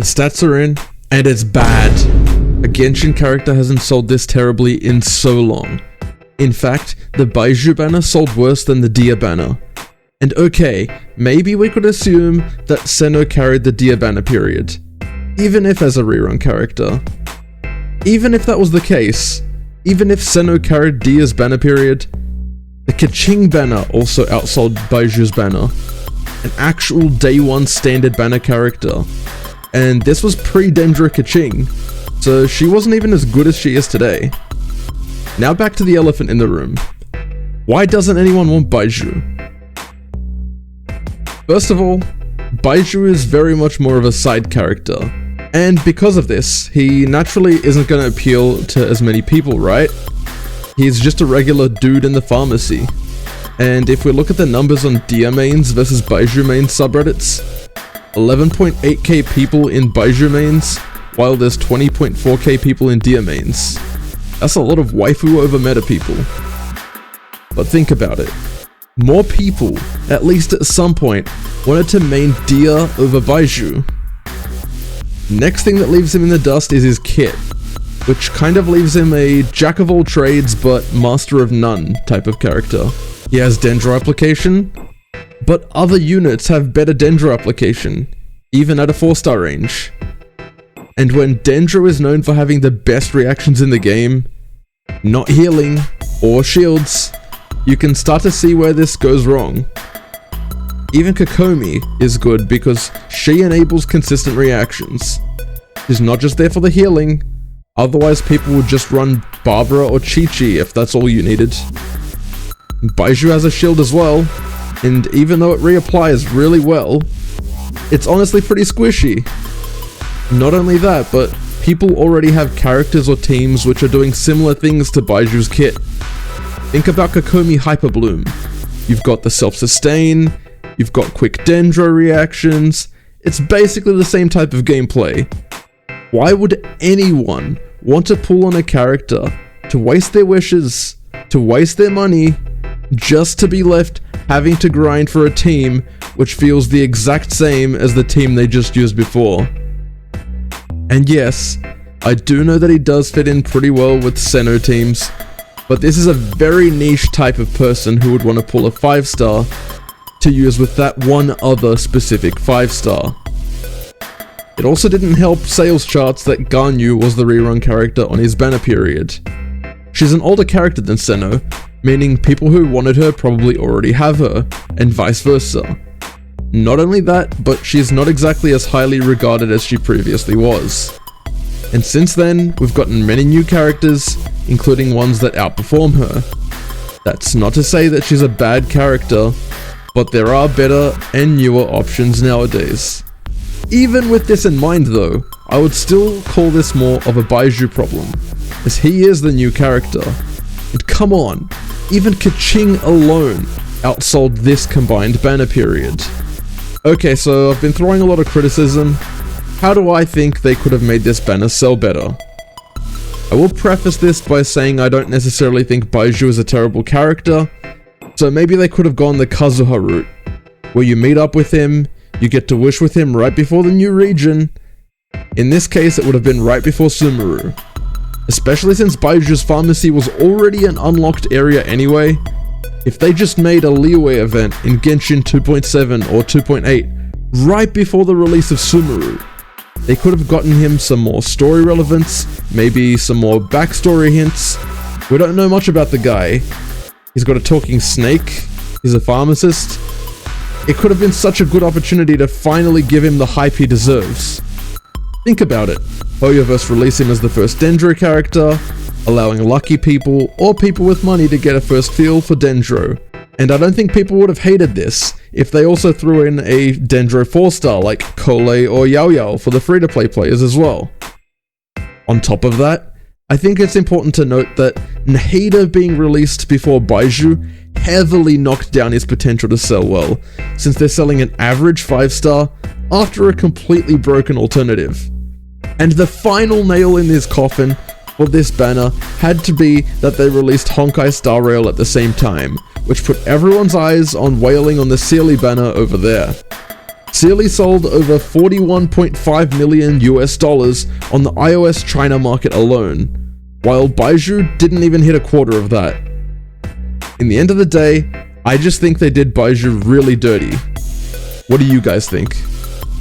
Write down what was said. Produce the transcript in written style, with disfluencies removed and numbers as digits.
The stats are in, and it's bad. A Genshin character hasn't sold this terribly in so long. In fact, the Baizhu banner sold worse than the Dia banner. And okay, maybe we could assume that Senno carried the Dia banner period, even if as a rerun character. Even if that was the case, even if Senno carried Dia's banner period, the Keqing banner also outsold Baiju's banner, an actual day one standard banner character. And this was pre-Dendro Keqing, so she wasn't even as good as she is today. Now back to the elephant in the room. Why doesn't anyone want Baizhu? First of all, Baizhu is very much more of a side character, and because of this, he naturally isn't going to appeal to as many people, right? He's just a regular dude in the pharmacy. And if we look at the numbers on Dia mains versus Baizhu mains subreddits, 11.8k people in Baizhu mains, while there's 20.4k people in Dia mains. That's a lot of waifu over meta people. But think about it. More people, at least at some point, wanted to main Dia over Baizhu. Next thing that leaves him in the dust is his kit, which kind of leaves him a jack of all trades but master of none type of character. He has Dendro application, but other units have better Dendro application, even at a 4-star range. And when Dendro is known for having the best reactions in the game, not healing or shields, you can start to see where this goes wrong. Even Kokomi is good because she enables consistent reactions. She's not just there for the healing, otherwise people would just run Barbara or Chi-Chi if that's all you needed. Baizhu has a shield as well, and even though it reapplies really well, it's honestly pretty squishy. Not only that, but people already have characters or teams which are doing similar things to Baiju's kit. Think about Kokomi Hyper Bloom. You've got the self-sustain, you've got quick Dendro reactions, it's basically the same type of gameplay. Why would anyone want to pull on a character to waste their wishes, to waste their money, just to be left having to grind for a team which feels the exact same as the team they just used before? And yes, I do know that he does fit in pretty well with Senno teams, but this is a very niche type of person who would want to pull a 5-star to use with that one other specific 5-star. It also didn't help sales charts that Ganyu was the rerun character on his banner period. She's an older character than Senno, meaning people who wanted her probably already have her, and vice versa. Not only that, but she's not exactly as highly regarded as she previously was. And since then, we've gotten many new characters, including ones that outperform her. That's not to say that she's a bad character, but there are better and newer options nowadays. Even with this in mind though, I would still call this more of a Baizhu problem, as he is the new character. And come on, even Keqing alone outsold this combined banner period. Okay, so I've been throwing a lot of criticism. How do I think they could have made this banner sell better? I will preface this by saying I don't necessarily think Baizhu is a terrible character, so maybe they could have gone the Kazuha route, where you meet up with him, you get to wish with him right before the new region. In this case, it would have been right before Sumeru. Especially since Baiju's pharmacy was already an unlocked area anyway. If they just made a Liyue event in Genshin 2.7 or 2.8 right before the release of Sumeru, they could have gotten him some more story relevance, maybe some more backstory hints. We don't know much about the guy. He's got a talking snake, he's a pharmacist. It could have been such a good opportunity to finally give him the hype he deserves. Think about it. Hoyoverse release him as the first Dendro character, allowing lucky people or people with money to get a first feel for Dendro. And I don't think people would have hated this if they also threw in a Dendro 4-star like Kole or Yao Yao for the free-to-play players as well. On top of that, I think it's important to note that Nahida being released before Baizhu heavily knocked down his potential to sell well, since they're selling an average 5-star after a completely broken alternative. And the final nail in this coffin for this banner had to be that they released Honkai Star Rail at the same time, which put everyone's eyes on wailing on the Sealy banner over there. Sealy sold over 41.5 million US dollars on the iOS China market alone, while Baizhu didn't even hit a quarter of that. In the end of the day, I just think they did Baizhu really dirty. What do you guys think?